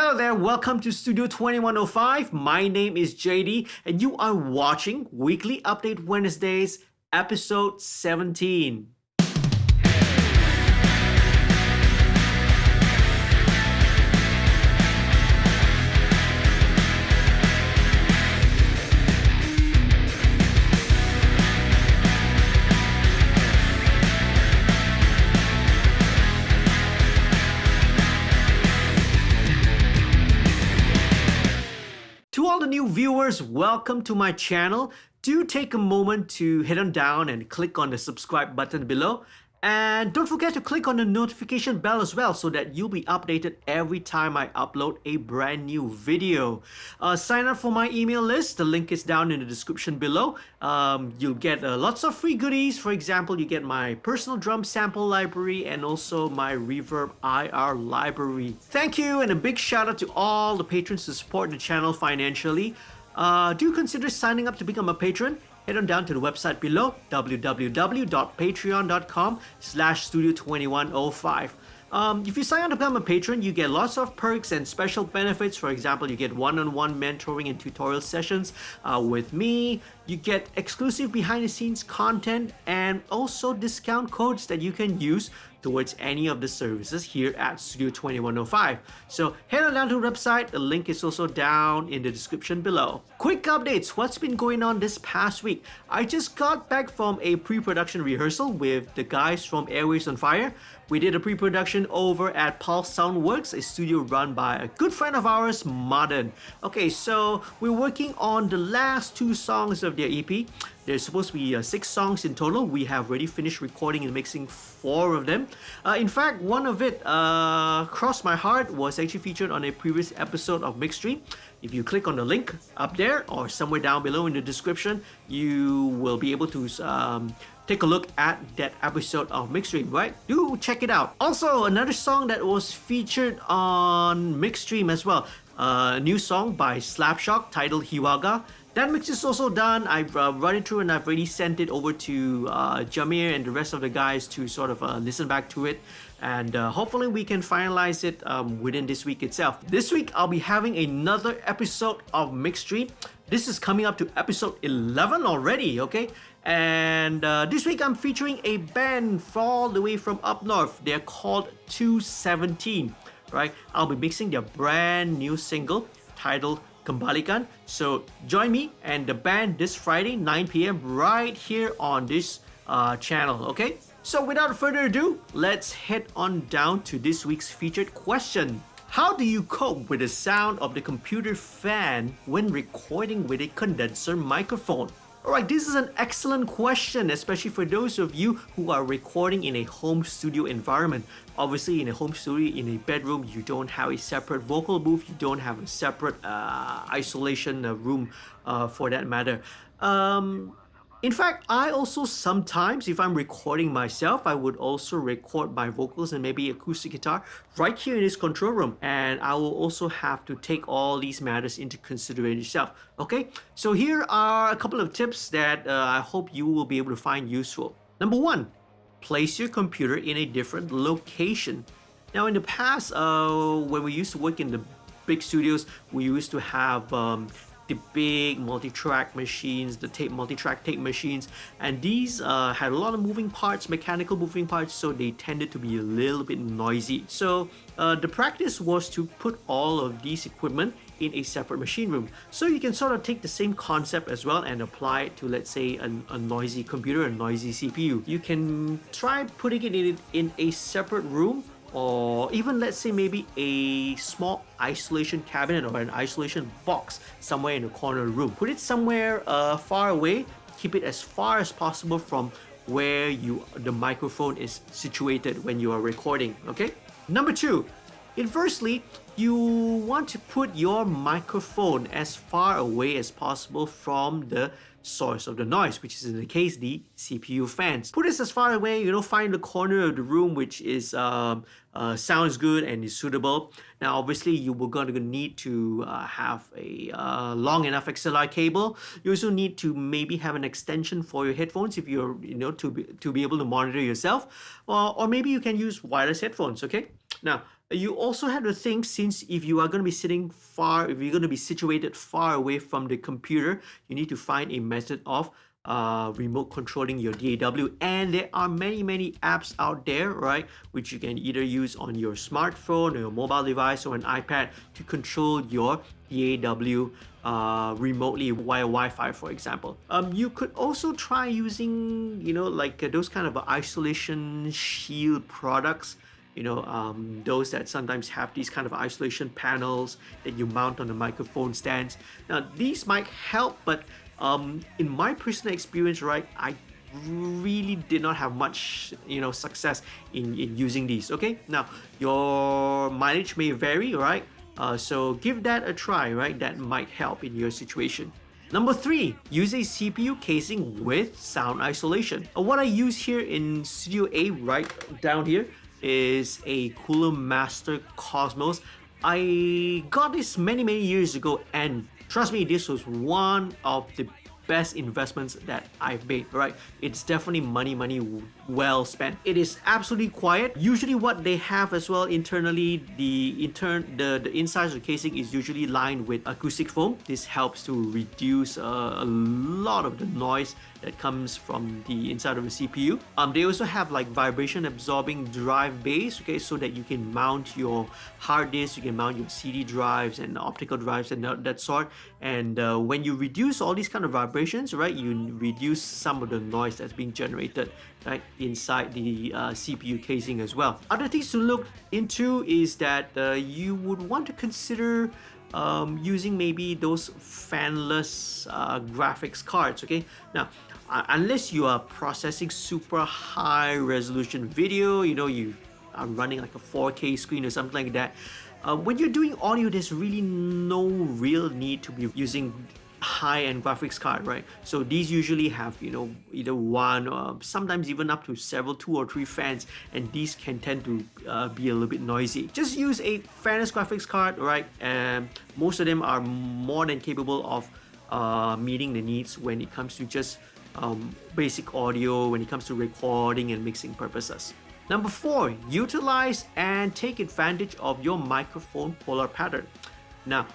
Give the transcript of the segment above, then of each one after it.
Hello there, welcome to Studio 2105. My name is JD, and you are watching Weekly Update Wednesdays, episode 17. To all the new viewers, welcome to my channel. Do take a moment to head on down and click on the subscribe button below. And don't forget to click on the notification bell as well so that you'll be updated every time I upload a brand new video. Sign up for my email list. The link is down in the description below. You'll get lots of free goodies. For example, you get my personal drum sample library and also my Reverb IR library. Thank you, and a big shout out to all the patrons who support the channel financially. Do consider signing up to become a patron. Head on down to the website below, www.patreon.com/studio2105. If you sign up to become a patron, you get lots of perks and special benefits. For example, you get one-on-one mentoring and tutorial sessions with me. You get exclusive behind-the-scenes content and also discount codes that you can use towards any of the services here at Studio 2105. So head on down to the website. The link is also down in the description below. Quick updates. What's been going on this past week? I just got back from a pre-production rehearsal with the guys from Airwaves on Fire. We did a pre-production over at Pulse Soundworks, a studio run by a good friend of ours, Madan. Okay, so we're working on the last two songs of their EP. There's supposed to be 6 songs in total. We have already finished recording and mixing 4 of them. In fact, one of it, Cross My Heart, was actually featured on a previous episode of MixStream. If you click on the link up there or somewhere down below in the description, you will be able to take a look at that episode of MixStream, right? Do check it out. Also, another song that was featured on MixStream as well. A new song by Slapshock titled Hiwaga. That mix is also done. I've run it through and I've already sent it over to Jamir and the rest of the guys to sort of listen back to it. And hopefully we can finalize it within this week itself. This week I'll be having another episode of MixStream. This is coming up to episode 11 already, okay? And this week I'm featuring a band all the way from up north. They're called 217, right? I'll be mixing their brand new single titled Kembalikan. So join me and the band this Friday 9 p.m. right here on this channel, okay? So without further ado, let's head on down to this week's featured question. How do you cope with the sound of the computer fan when recording with a condenser microphone? Alright, this is an excellent question, especially for those of you who are recording in a home studio environment. Obviously, in a home studio, in a bedroom, you don't have a separate vocal booth, you don't have a separate isolation room for that matter. In fact, I also sometimes, if I'm recording myself, I would also record my vocals and maybe acoustic guitar right here in this control room. And I will also have to take all these matters into consideration yourself. Okay, so here are a couple of tips that I hope you will be able to find useful. Number 1, place your computer in a different location. Now in the past, when we used to work in the big studios, we used to have the big multi-track machines, the multi-track tape machines, and these had a lot of moving parts, mechanical moving parts, so they tended to be a little bit noisy. So the practice was to put all of these equipment in a separate machine room. So you can sort of take the same concept as well and apply it to, let's say, a noisy computer, a noisy CPU. You can try putting it in a separate room, or even let's say maybe a small isolation cabinet or an isolation box somewhere in the corner of the room. Put it somewhere far away. Keep it as far as possible from where the microphone is situated when you are recording, okay? Number 2, inversely, you want to put your microphone as far away as possible from the source of the noise, which is in the case the CPU fans. Put it as far away, find the corner of the room which is sounds good and is suitable. Now obviously you were going to need to have a long enough XLR cable. You also need to maybe have an extension for your headphones if you're to be able to monitor yourself, or maybe you can use wireless headphones, okay? Now You also have to think, since if you are going to be if you're going to be situated far away from the computer, you need to find a method of remote controlling your DAW. And there are many apps out there, right, which you can either use on your smartphone or your mobile device or an iPad to control your DAW remotely via Wi-Fi, for example. You could also try using, like those kind of isolation shield products, those that sometimes have these kind of isolation panels that you mount on the microphone stands. Now, these might help, but in my personal experience, right, I really did not have much, success in using these. Okay, now your mileage may vary, right? So give that a try, right? That might help in your situation. Number 3, use a CPU casing with sound isolation. What I use here in Studio A right down here is a Cooler Master Cosmos. I got this many years ago, and trust me, this was one of the best investments that I've made, right? It's definitely money well spent. It is absolutely quiet. Usually what they have as well internally, the inside of the casing is usually lined with acoustic foam. This helps to reduce a lot of the noise that comes from the inside of the CPU. They also have like vibration absorbing drive bays, okay, so that you can mount your hard disk, you can mount your CD drives and optical drives and that sort. And when you reduce all these kind of vibrations, right, you reduce some of the noise that's being generated, right, inside the CPU casing as well. Other things to look into is that you would want to consider using maybe those fanless graphics cards. Okay, now unless you are processing super high resolution video, you are running like a 4K screen or something like that, when you're doing audio, there's really no real need to be using high-end graphics card, right? So these usually have, either one or sometimes even up to several, 2 or 3 fans, and these can tend to be a little bit noisy. Just use a fanless graphics card, right? And most of them are more than capable of meeting the needs when it comes to just basic audio, when it comes to recording and mixing purposes. Number 4, utilize and take advantage of your microphone polar pattern. Now,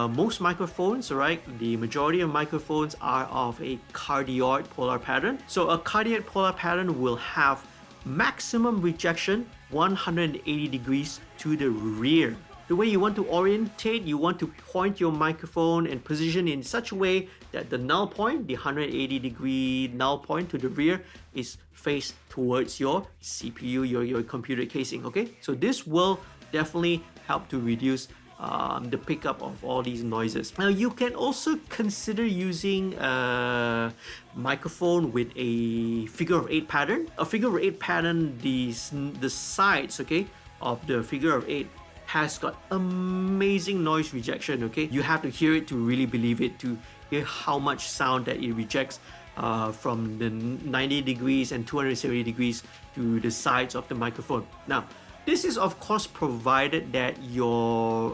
most microphones, right, the majority of microphones are of a cardioid polar pattern. So a cardioid polar pattern will have maximum rejection 180 degrees to the rear. The way you want to orientate, you want to point your microphone and position in such a way that the null point, the 180 degree null point to the rear, is faced towards your CPU, your computer casing, okay? So this will definitely help to reduce the pickup of all these noises. Now you can also consider using a microphone with a figure of 8 pattern. A figure of 8 pattern, the sides, okay, of the figure of 8 has got amazing noise rejection, okay? You have to hear it to really believe it, to hear how much sound that it rejects from the 90 degrees and 270 degrees to the sides of the microphone. Now, this is of course provided that your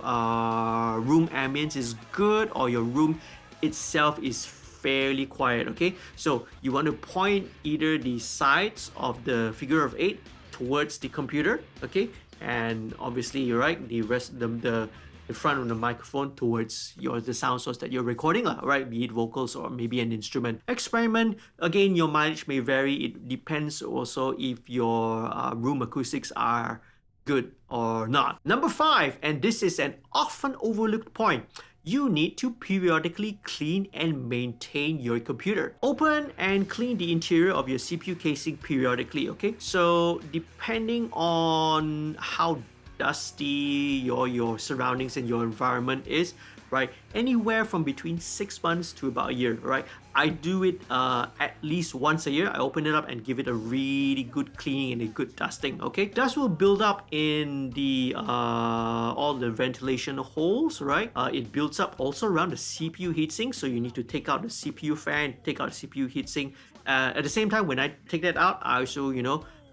room ambience is good or your room itself is fairly quiet, okay? So you want to point either the sides of the figure of 8 towards the computer, okay? And obviously, you're right, the front of the microphone towards the sound source that you're recording, right? Be it vocals or maybe an instrument. Experiment. Again, your mileage may vary. It depends also if your room acoustics are good or not. Number 5, and this is an often overlooked point, you need to periodically clean and maintain your computer. Open and clean the interior of your CPU casing periodically, okay? So depending on how dusty your surroundings and your environment is, right, anywhere from between 6 months to about a year, right? I do it at least once a year. I open it up and give it a really good cleaning and a good dusting, okay? Dust will build up in the all the ventilation holes, right? It builds up also around the CPU heatsink, so you need to take out the CPU fan, take out the CPU heatsink. At the same time, when I take that out, I also,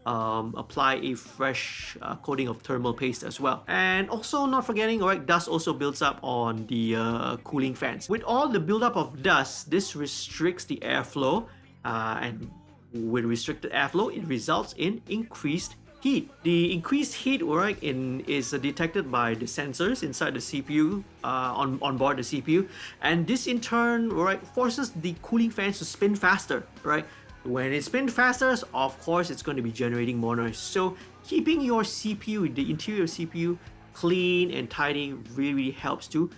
apply a fresh coating of thermal paste as well. And also not forgetting, right, dust also builds up on the cooling fans. With all the buildup of dust, this restricts the airflow, and with restricted airflow, it results in increased heat. The increased heat, right, is detected by the sensors inside the CPU, on board the CPU, and this in turn, right, forces the cooling fans to spin faster, right. When it spins faster, of course, it's going to be generating more noise. So keeping your CPU, the interior CPU, clean and tidy really helps to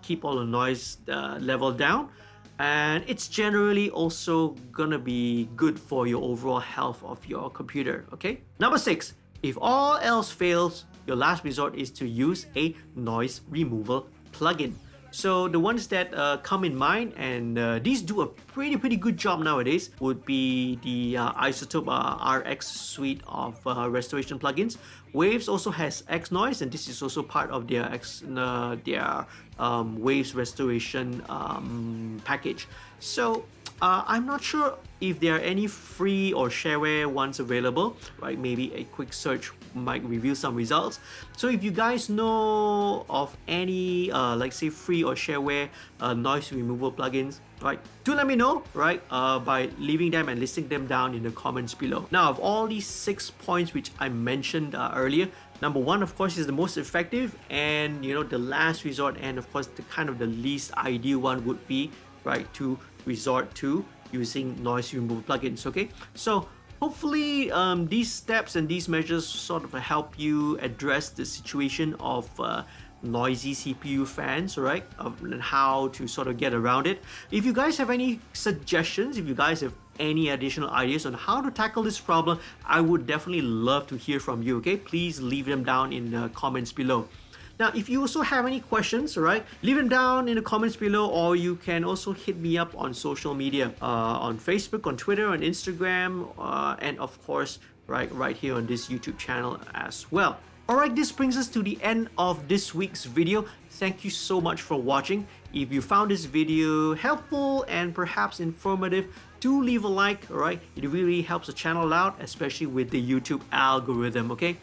keep all the noise level down, and it's generally also gonna be good for your overall health of your computer. Okay, number 6, if all else fails, your last resort is to use a noise removal plugin. So the ones that come in mind, and these do a pretty good job nowadays, would be the Isotope RX suite of restoration plugins. Waves also has X Noise, and this is also part of their Waves restoration package. So I'm not sure if there are any free or shareware ones available, right? Maybe a quick search might reveal some results. So if you guys know of any like say free or shareware noise removal plugins, right, do let me know, right, by leaving them and listing them down in the comments below. Now, of all these 6 points which I mentioned earlier, number 1, of course, is the most effective, and you know, the last resort, and of course the kind of the least ideal one would be, right, to resort to using noise removal plugins. Okay, so hopefully these steps and these measures sort of help you address the situation of noisy CPU fans, right, and how to sort of get around it. If you guys have any suggestions, if you guys have any additional ideas on how to tackle this problem, I would definitely love to hear from you. Okay, please leave them down in the comments below. Now, if you also have any questions, right, leave them down in the comments below, or you can also hit me up on social media, on Facebook, on Twitter, on Instagram, and of course, right here on this YouTube channel as well. Alright, this brings us to the end of this week's video. Thank you so much for watching. If you found this video helpful and perhaps informative, do leave a like, alright? It really helps the channel out, especially with the YouTube algorithm, okay?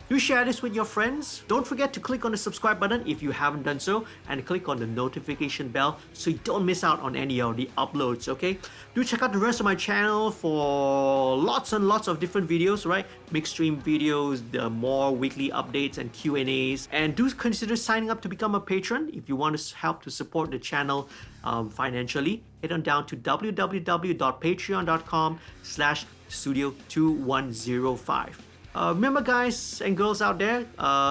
Do share this with your friends. Don't forget to click on the subscribe button if you haven't done so, and click on the notification bell so you don't miss out on any of the uploads, okay? Do check out the rest of my channel for lots and lots of different videos, right? MixStream videos, the more weekly updates and Q&As. And do consider signing up to become a patron if you want to help to support the channel financially. Head on down to www.patreon.com/studio2105. Remember, guys and girls out there,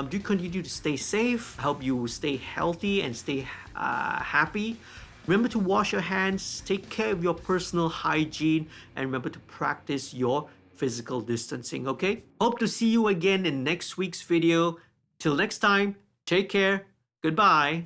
do continue to stay safe. I hope you stay healthy and stay happy. Remember to wash your hands, take care of your personal hygiene, and remember to practice your physical distancing, okay? Hope to see you again in next week's video. Till next time, take care. Goodbye.